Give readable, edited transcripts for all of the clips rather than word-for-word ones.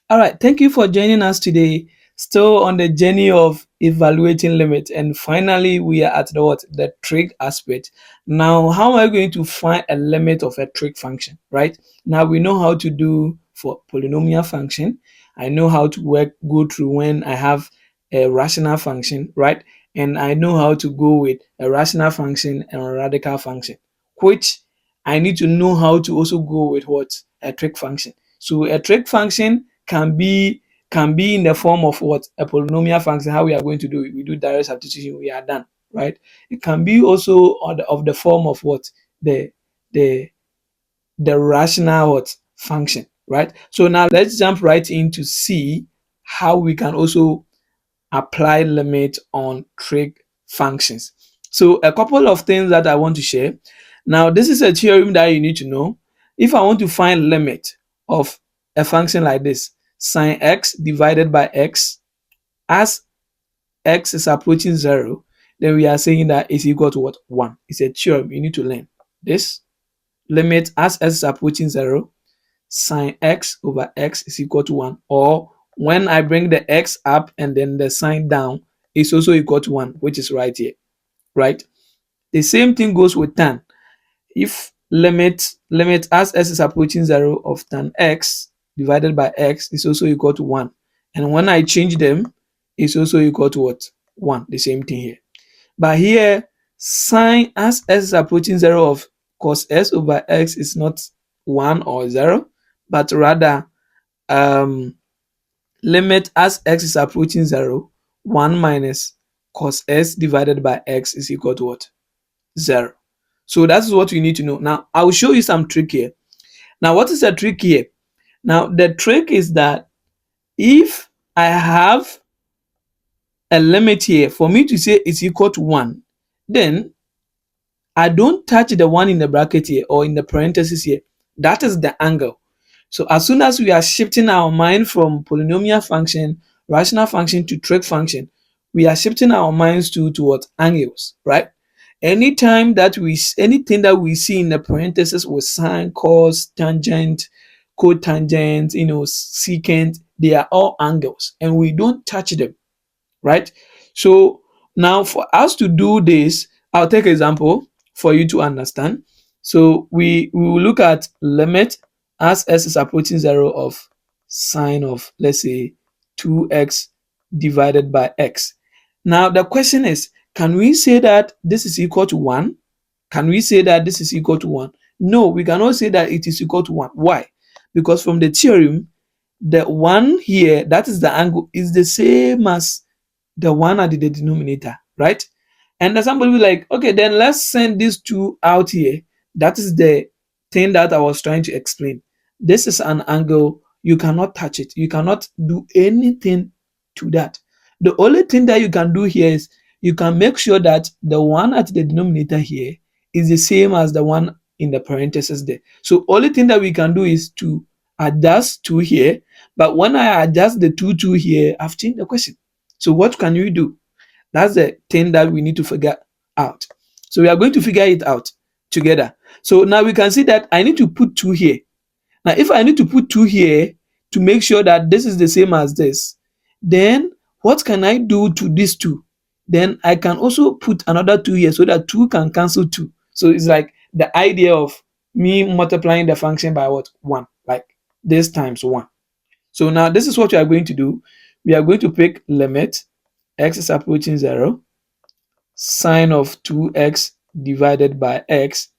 All right, thank you for joining us today. Still on the journey of evaluating limits, and finally, we are at the trig aspect. Now, how am I going to find a limit of a trig function? Right now, we know how to do for polynomial function. I know how to go through when I have a rational function, right? And I know how to go with a rational function and a radical function, which I need to know how to also go with a trig function. So a trig function can be in the form of a polynomial function. How we are going to do it? We do direct substitution. We are done, right? It can be also of the form of the the the rational function, right? So now let's jump right in to see how we can also apply limit on trig functions. So a couple of things that I want to share. Now, this is a theorem that you need to know. If I want to find limit of a function like this, sine x divided by x, as x is approaching 0, then we are saying that it's equal to what? 1. It's a theorem. You need to learn this. Limit as x is approaching 0, sine x over x is equal to 1. Or when I bring the x up and then the sign down, it's also equal to 1, which is right here, right? The same thing goes with tan. If limit as x is approaching 0 of tan x divided by x is also equal to 1. And when I change them, it's also equal to what? 1. The same thing here. But here, sine as x is approaching 0 of cos s over x is not 1 or 0, but rather limit as x is approaching 0, 1 minus cos s divided by x is equal to what? 0. So that's what you need to know. Now, I will show you some trick here. Now, what is the trick here? Now, the trick is that if I have a limit here, for me to say it's equal to 1, then I don't touch the 1 in the bracket here or in the parentheses here. That is the angle. So as soon as we are shifting our mind from polynomial function, rational function to trig function, we are shifting our minds to what? Angles, right? Anytime that anything that we see in the parentheses with sine, cos, tangent, cotangent, secant, they are all angles and we don't touch them, right? So now for us to do this, I'll take an example for you to understand. So we will look at limit as s is approaching 0 of sine of, let's say, 2x divided by x. Now the question is, can we say that this is equal to 1? Can we say that this is equal to 1? No, we cannot say that it is equal to 1. Why? Because from the theorem, the 1 here, that is the angle, is the same as the 1 at the denominator, right? And then somebody will be like, okay, then let's send these two out here. That is the thing that I was trying to explain. This is an angle. You cannot touch it. You cannot do anything to that. The only thing that you can do here is you can make sure that the 1 at the denominator here is the same as the 1 in the parentheses there. So only thing that we can do is to adjust 2 here. But when I adjust the 2 here, I've changed the question. So what can we do? That's the thing that we need to figure out. So we are going to figure it out together. So now we can see that I need to put 2 here. Now, if I need to put 2 here to make sure that this is the same as this, then what can I do to these 2? Then I can also put another 2 here so that 2 can cancel 2. So it's like the idea of me multiplying the function by what? 1, like this times 1. So now this is what we are going to do. We are going to pick limit x is approaching 0, sine of 2x divided by x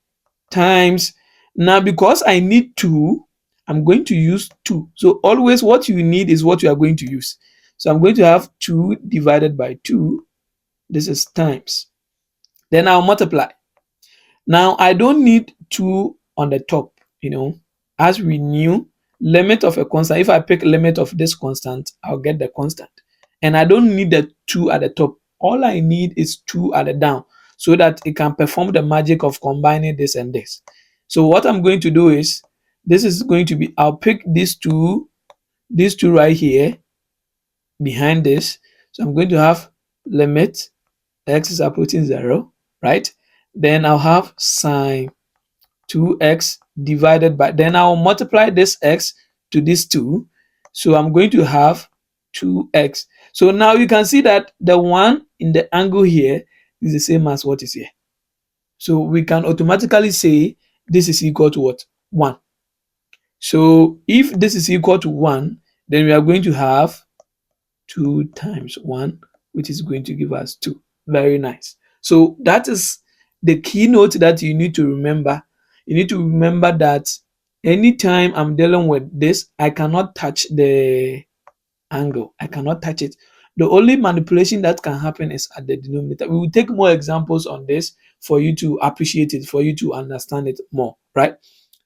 times, now because I need 2, I'm going to use 2. So always what you need is what you are going to use. So I'm going to have 2 divided by 2. This is times. Then I'll multiply. Now I don't need 2 on the top, as we knew, limit of a constant. If I pick limit of this constant, I'll get the constant. And I don't need the 2 at the top. All I need is 2 at the down so that it can perform the magic of combining this and this. So what I'm going to do is, this is going to be, I'll pick these two right here behind this. So I'm going to have limit x is approaching 0, right? Then I'll have sine 2x divided by, then I'll multiply this x to this 2. So I'm going to have 2x. So now you can see that the one in the angle here is the same as what is here. So we can automatically say this is equal to what? 1. So if this is equal to 1, then we are going to have 2 times 1, which is going to give us 2. Very nice. So that is the keynote that you need to remember. You need to remember that anytime I'm dealing with this, I cannot touch the angle. I cannot touch it. The only manipulation that can happen is at the denominator. We will take more examples on this for you to appreciate it, for you to understand it more, right?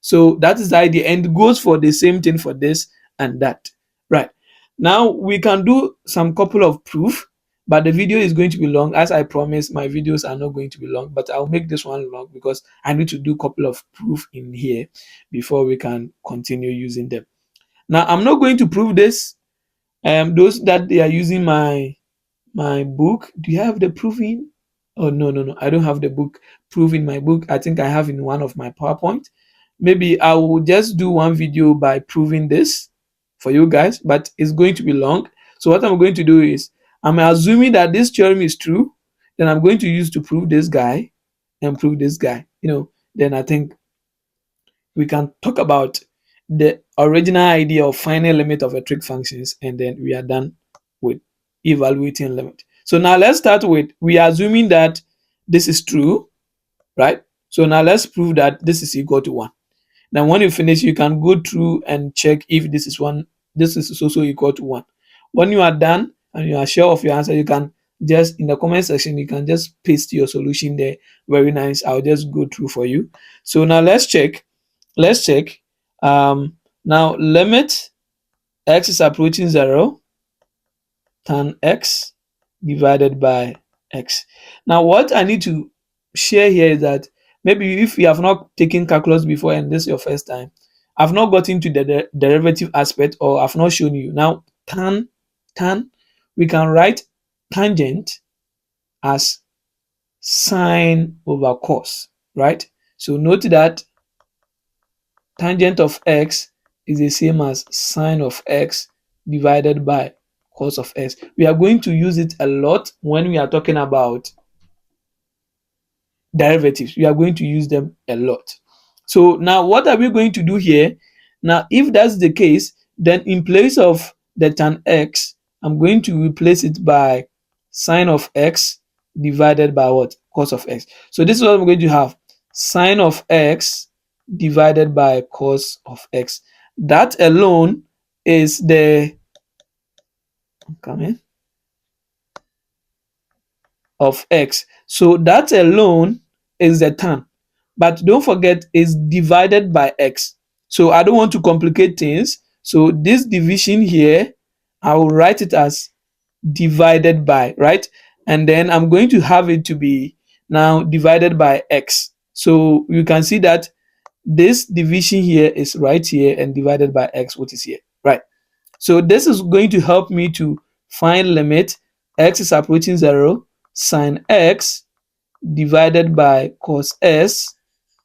So that is the idea, and it goes for the same thing for this and that, right? Now we can do some couple of proof, but the video is going to be long. As I promised, my videos are not going to be long, but I'll make this one long because I need to do a couple of proof in here before we can continue using them. Now I'm not going to prove this. Those that they are using my book, do you have the proof in? Oh, no, I don't have the book proof in my book. I think I have in one of my PowerPoint. Maybe I will just do one video by proving this for you guys, but it's going to be long. So what I'm going to do is I'm assuming that this theorem is true, then I'm going to use to prove this guy and prove this guy. Then I think we can talk about the original idea of final limit of a trig functions, and then we are done with evaluating limit. So now let's start with, we are assuming that this is true, right? So now let's prove that this is equal to 1. Now when you finish, you can go through and check if this is also equal to 1. When you are done and you are sure of your answer, you can just, in the comment section, you can just paste your solution there. Very nice. I'll just go through for you. So now let's check. Now limit x is approaching 0, tan x divided by x. Now what I need to share here is that maybe if you have not taken calculus before and this is your first time, I've not gotten to the derivative aspect, or I've not shown you. Now tan, we can write tangent as sine over cos, right? So note that tangent of x is the same as sine of x divided by cos of x. We are going to use it a lot when we are talking about derivatives. We are going to use them a lot. So now what are we going to do here? Now if that's the case, then in place of the tan x, I'm going to replace it by sine of x divided by what? Cos of x. So this is what I'm going to have. Sine of x divided by cos of x. That alone is the of x. So that alone is the tan. But don't forget, it's divided by x. So I don't want to complicate things. So this division here, I will write it as divided by, right? And then I'm going to have it to be now divided by x. So you can see that this division here is right here and divided by x, which is here, right? So this is going to help me to find limit x is approaching 0, sine x divided by cos s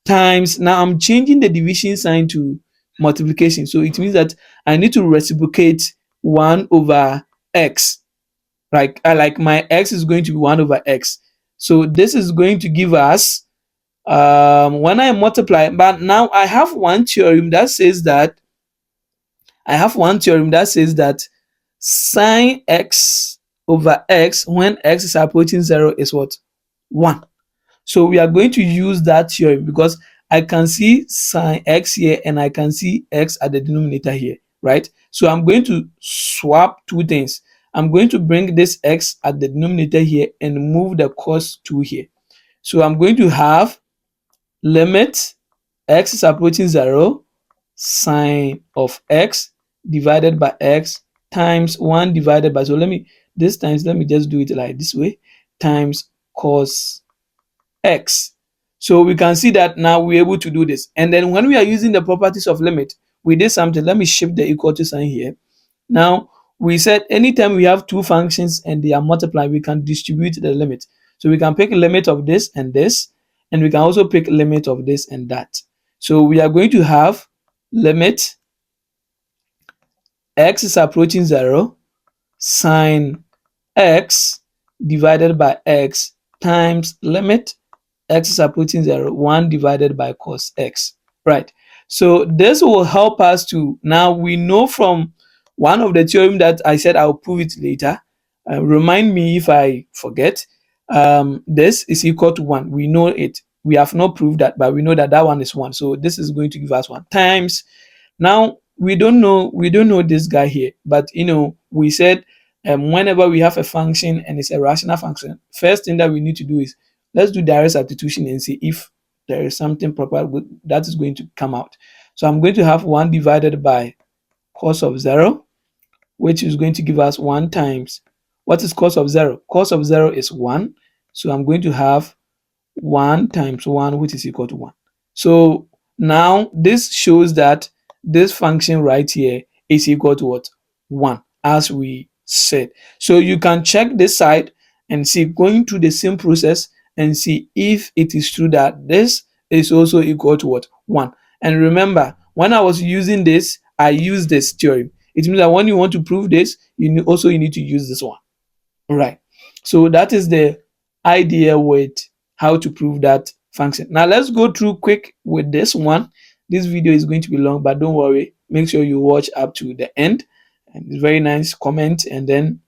times, now I'm changing the division sign to multiplication. So it means that I need to reciprocate 1 over x. Like my x is going to be 1 over x. So this is going to give us, when I multiply, but now I have one theorem that says that sine x over x when x is approaching 0 is what? 1. So we are going to use that theorem because I can see sine x here and I can see x at the denominator here, right? So I'm going to swap two things. I'm going to bring this x at the denominator here and move the cos 2 here. So I'm going to have limit x is approaching 0, sine of x divided by x times 1 divided by, so let me just do it like this way, times cos x. So we can see that now we're able to do this. And then when we are using the properties of limit, we did something. Let me shift the equal to sign here. Now we said anytime we have two functions and they are multiplied, we can distribute the limit. So we can pick limit of this, and we can also pick limit of this and that. So we are going to have limit x is approaching 0, sine x divided by x times limit x is approaching 0, 1 divided by cos x, right? So this will help us to, now we know from one of the theorem that I said I'll prove it later. Remind me if I forget. This is equal to 1. We know it. We have not proved that, but we know that that one is 1. So this is going to give us 1 times. Now we don't know this guy here, but we said whenever we have a function and it's a rational function, first thing that we need to do is let's do direct substitution and see if there is something proper that is going to come out. So I'm going to have 1 divided by cos of 0, which is going to give us 1 times, what is cos of 0? Cos of 0 is 1. So I'm going to have 1 times 1, which is equal to 1. So now this shows that this function right here is equal to what? 1, as we said. So you can check this side and see, going through the same process and see if it is true that this is also equal to what? 1. And remember, when I was using this, I used this theorem. It means that when you want to prove this, you need to use this one. Right. So that is the idea with how to prove that function. Now let's go through quick with this one. This video is going to be long, but don't worry. Make sure you watch up to the end. And it's very nice. Comment and then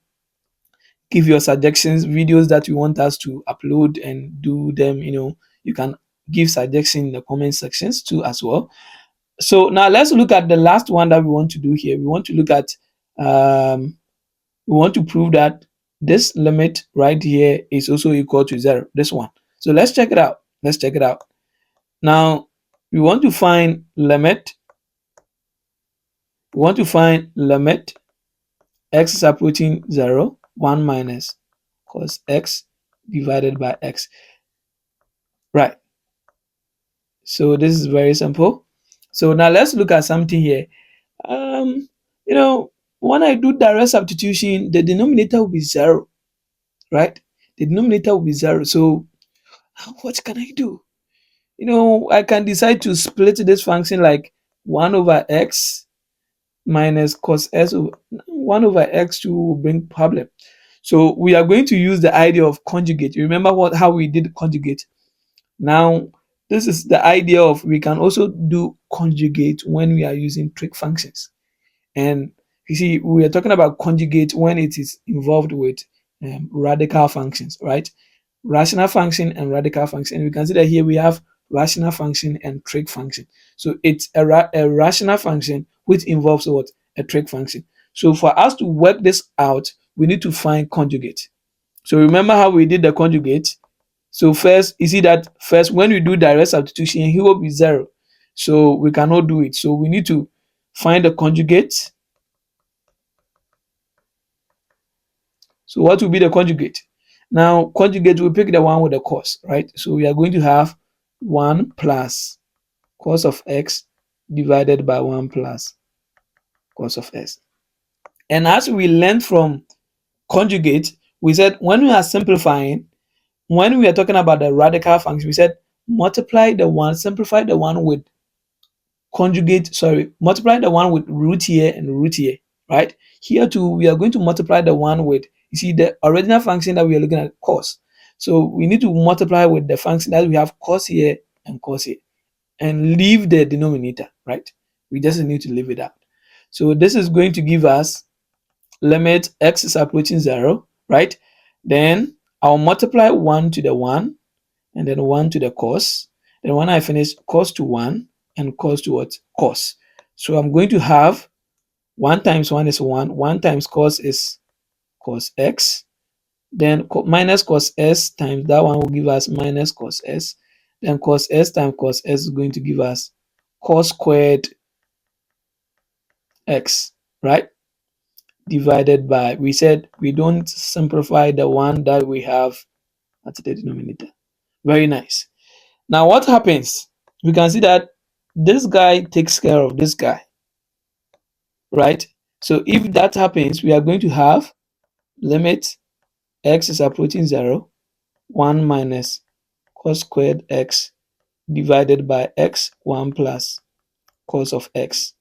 give your suggestions, videos that you want us to upload and do them. You can give suggestions in the comment sections too as well. So now let's look at the last one that we want to do here. We want to look at we want to prove that this limit right here is also equal to 0, this one. So let's check it out. Now we want to find limit x is approaching 0, 1 minus cos x divided by x, right? So this is very simple. So now let's look at something here. You know, when I do direct substitution, the denominator will be 0, right? The denominator will be 0. So what can I do? I can decide to split this function like 1 over x minus cos s over 1 over x to bring problem. So we are going to use the idea of conjugate. You remember how we did conjugate? Now this is the idea of, we can also do conjugate when we are using trig functions. And you see, we are talking about conjugate when it is involved with radical functions, right? Rational function and radical function. And we can see that here we have rational function and trig function. So it's a rational function which involves what? A trig function. So for us to work this out, we need to find conjugate. So remember how we did the conjugate? So first, you see that first when we do direct substitution, he will be 0. So we cannot do it. So we need to find the conjugate. So what will be the conjugate? Now, conjugate, we pick the one with the cos, right? So we are going to have 1 plus cos of x divided by 1 plus cos of x. And as we learned from conjugate, we said when we are simplifying, when we are talking about the radical function, we said simplify the one with multiply the one with root here and root here, right? Here too, we are going to multiply the one with, you see, the original function that we are looking at, cos. So we need to multiply with the function that we have cos here and cos here, and leave the denominator, right? We just need to leave it out. So this is going to give us limit x is approaching 0, right? Then I'll multiply 1 to the 1 and then 1 to the cos. Then when I finish, cos to 1 and cos to what? Cos. So I'm going to have 1 times 1 is 1. 1 times cos is cos x. Then minus cos s times that one will give us minus cos s. Then cos s times cos s is going to give us cos squared x, right? Divided by, we said we don't simplify the one that we have at the denominator. Very nice. Now what happens? We can see that this guy takes care of this guy, right? So if that happens, we are going to have limit x is approaching 0, 1 minus cos squared x divided by x, 1 plus cos of x,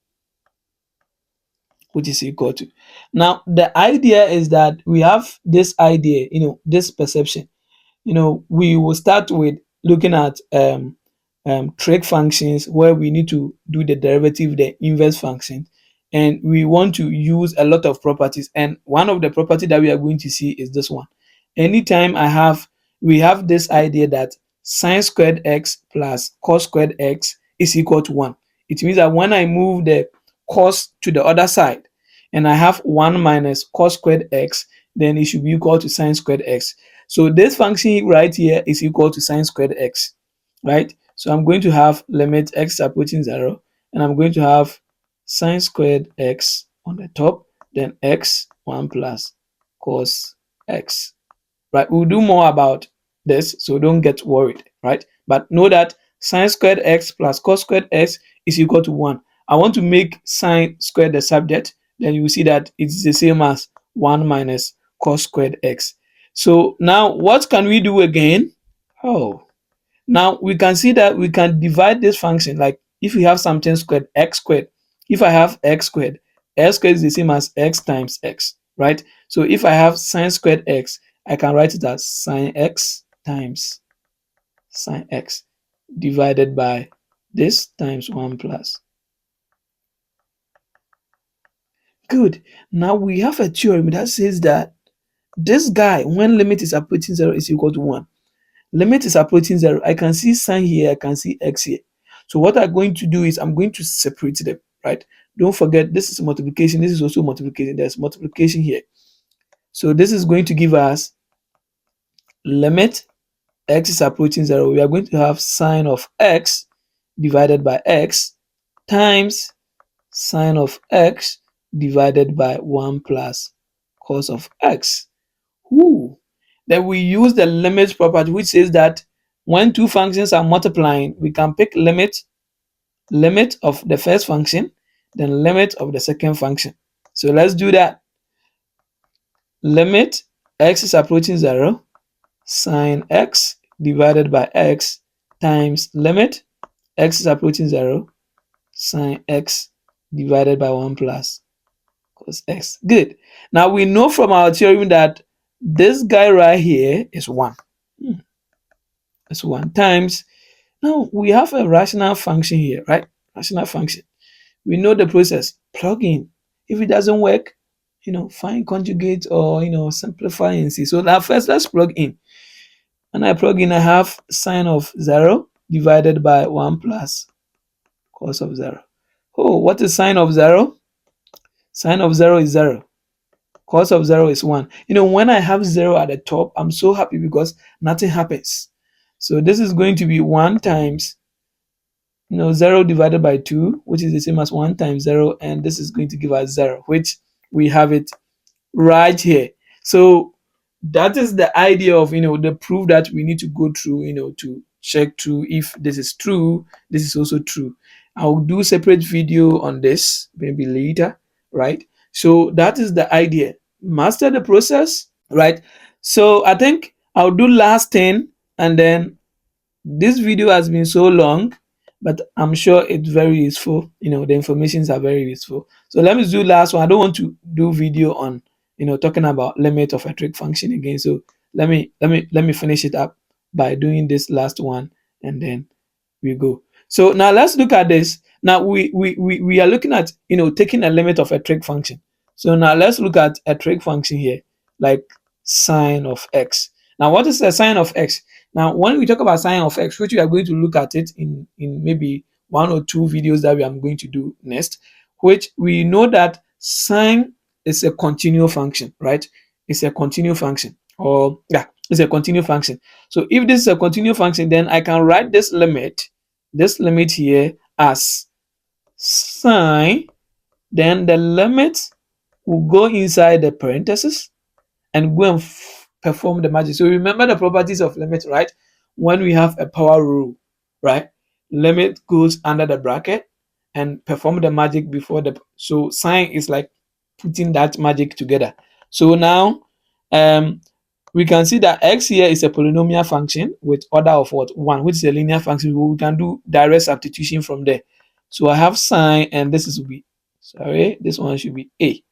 which is equal to. Now, the idea is that we have this idea, this perception. We will start with looking at trig functions where we need to do the derivative, the inverse function, and we want to use a lot of properties. And one of the property that we are going to see is this one. Anytime we have this idea that sine squared x plus cos squared x is equal to 1. It means that when I move the cos to the other side and I have 1 minus cos squared x, then it should be equal to sine squared x. So this function right here is equal to sine squared x, right? So I'm going to have limit x approaching 0, and I'm going to have sine squared x on the top, then x 1 plus cos x, right? We'll do more about this, so don't get worried, right? But know that sine squared x plus cos squared x is equal to 1. I want to make sine squared the subject, then you will see that it's the same as 1 minus cos squared x. So now what can we do again? Oh, now we can see that we can divide this function. Like if we have something squared, x squared. If I have x squared is the same as x times x, right? So if I have sine squared x, I can write it as sine x times sine x divided by this times 1 plus. Good. Now we have a theorem that says that this guy, when limit is approaching 0, is equal to 1. Limit is approaching 0. I can see sine here, I can see x here. So what I'm going to do is I'm going to separate them, right? Don't forget, this is multiplication, this is also multiplication. There's multiplication here. So this is going to give us limit x is approaching 0. We are going to have sine of x divided by x times sine of x divided by 1 plus cos of x. Ooh. Then we use the limit property, which says that when two functions are multiplying, we can pick limit of the first function, then limit of the second function. So let's do that. Limit x is approaching 0, sine x divided by x times limit x is approaching 0, sine x divided by 1 plus cos x. Good. Now we know from our theorem that this guy right here is 1. It's 1 times. Now we have a rational function here, right? Rational function. We know the process. Plug in. If it doesn't work, find conjugate or simplify and see. So now first let's plug in. When I plug in, I have sine of 0 divided by 1 plus cos of 0. Oh, what is sine of 0? Sine of 0 is 0. Cos of 0 is 1. When I have 0 at the top, I'm so happy because nothing happens. So this is going to be 1 times 0 divided by 2, which is the same as 1 times 0, and this is going to give us 0, which we have it right here. So that is the idea of the proof that we need to go through to check through if this is true, this is also true. I'll do separate video on this maybe later, right? So that is the idea. Master the process, right? So I think I'll do last 10, and then this video has been so long, but I'm sure it's very useful. The informations are very useful. So let me do last one. I don't want to do video on talking about limit of a trig function again. So let me finish it up by doing this last one, and then we go. So now let's look at this. Now we are looking at taking a limit of a trig function. So now let's look at a trig function here, like sine of x. Now what is the sine of x? Now when we talk about sine of x, which we are going to look at it in maybe 1 or 2 videos that I'm going to do next, which we know that sine is a continuous function, right? It's a continuous function, or yeah, it's a continuous function. So if this is a continuous function, then I can write this limit here as sine, then the limit will go inside the parentheses and go and perform the magic. So remember the properties of limit, right? When we have a power rule, right? Limit goes under the bracket and perform the magic before the. So sine is like putting that magic together. So now we can see that x here is a polynomial function with order of what? 1, which is a linear function. We can do direct substitution from there. So I have sine, and this will be Sorry, this one should be a.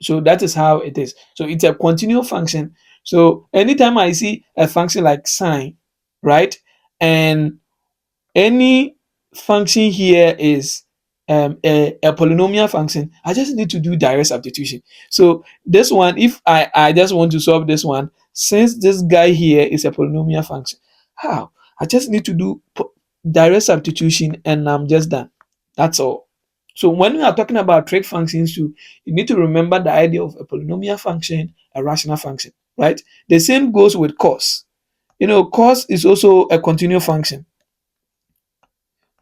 So that is how it is. So it's a continuous function. So anytime I see a function like sine, right, and any function here is a polynomial function, I just need to do direct substitution. So this one, if I just want to solve this one, since this guy here is a polynomial function, how? I just need to do direct substitution and I'm just done. That's all. So when we are talking about trig functions too, you need to remember the idea of a polynomial function, a rational function, right? The same goes with cos. Cos is also a continuous function.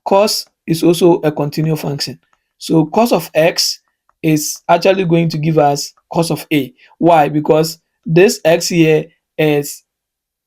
Cos is also a continuous function. So cos of x is actually going to give us cos of a. Why? Because this x here is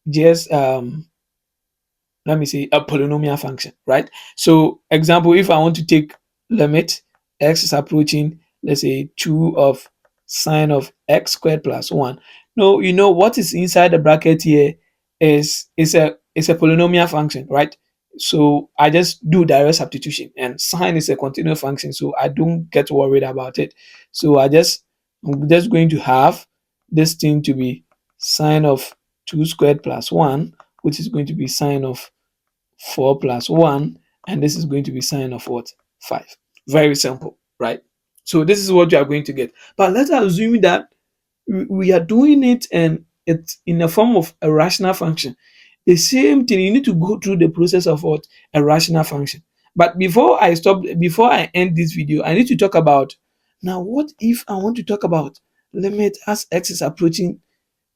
just let me say a polynomial function, right? So example, if I want to take limit x is approaching, let's say 2 of sine of x squared plus 1. No, what is inside the bracket here is a polynomial function, right? So I just do direct substitution, and sine is a continuous function, so I don't get worried about it. So I'm just going to have this thing to be sine of 2 squared plus 1, which is going to be sine of 4 plus 1, and this is going to be sine of what? 5. Very simple, right? So this is what you are going to get. But let's assume that we are doing it and it's in the form of a rational function. The same thing, you need to go through the process of what? A rational function. But before I end this video, I need to talk about, now what if I want to talk about limit as x is approaching,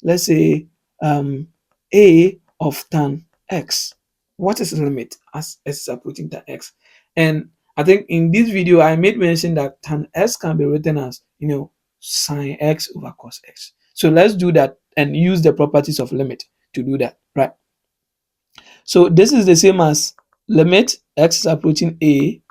let's say, a of tan x. What is the limit as x is approaching tan x? And I think in this video I made mention that tan x can be written as sine x over cos x. So let's do that and use the properties of limit to do that, right? So this is the same as limit x is approaching a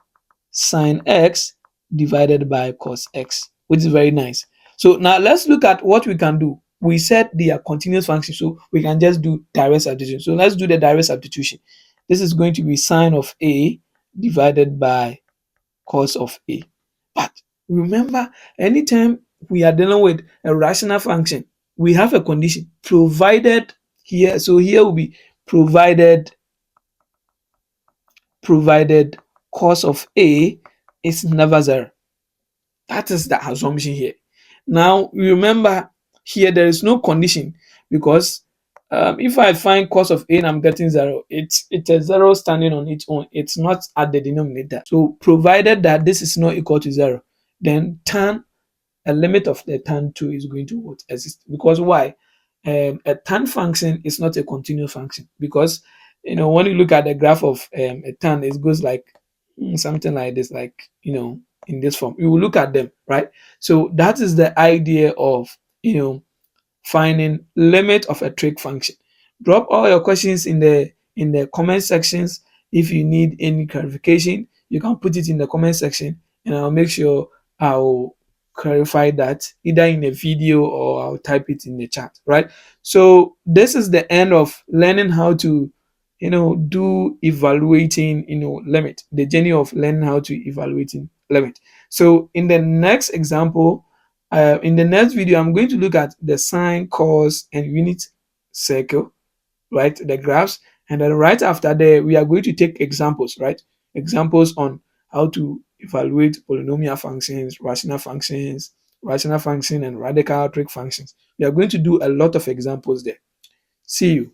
sine x divided by cos x, which is very nice. So now let's look at what we can do. We said they are continuous functions, so we can just do direct substitution. So let's do the direct substitution. This is going to be sine of a divided by cos of a. But remember, anytime we are dealing with a rational function, we have a condition provided here. So here will be provided cos of a is never 0. That is the assumption here. Now remember, here there is no condition, because if I find cos of a and I'm getting 0, it's a 0 standing on its own. It's not at the denominator. So provided that this is not equal to 0, then tan, a limit of the tan 2 is going to exist. Because why? A tan function is not a continuous function, because when you look at the graph of a tan, it goes like something like this, like in this form. You will look at them, right? So that is the idea of finding limit of a trig function. Drop all your questions in the comment sections. If you need any clarification, you can put it in the comment section, and I'll make sure I'll clarify that either in a video or I'll type it in the chat, right? So this is the end of learning how to do evaluating limit, the journey of learning how to evaluating limit. So in the next example, in the next video, I'm going to look at the sine, cos, and unit circle, right? The graphs. And then right after that, we are going to take examples, right? Examples on how to evaluate polynomial functions, rational function, and radical trig functions. We are going to do a lot of examples there. See you.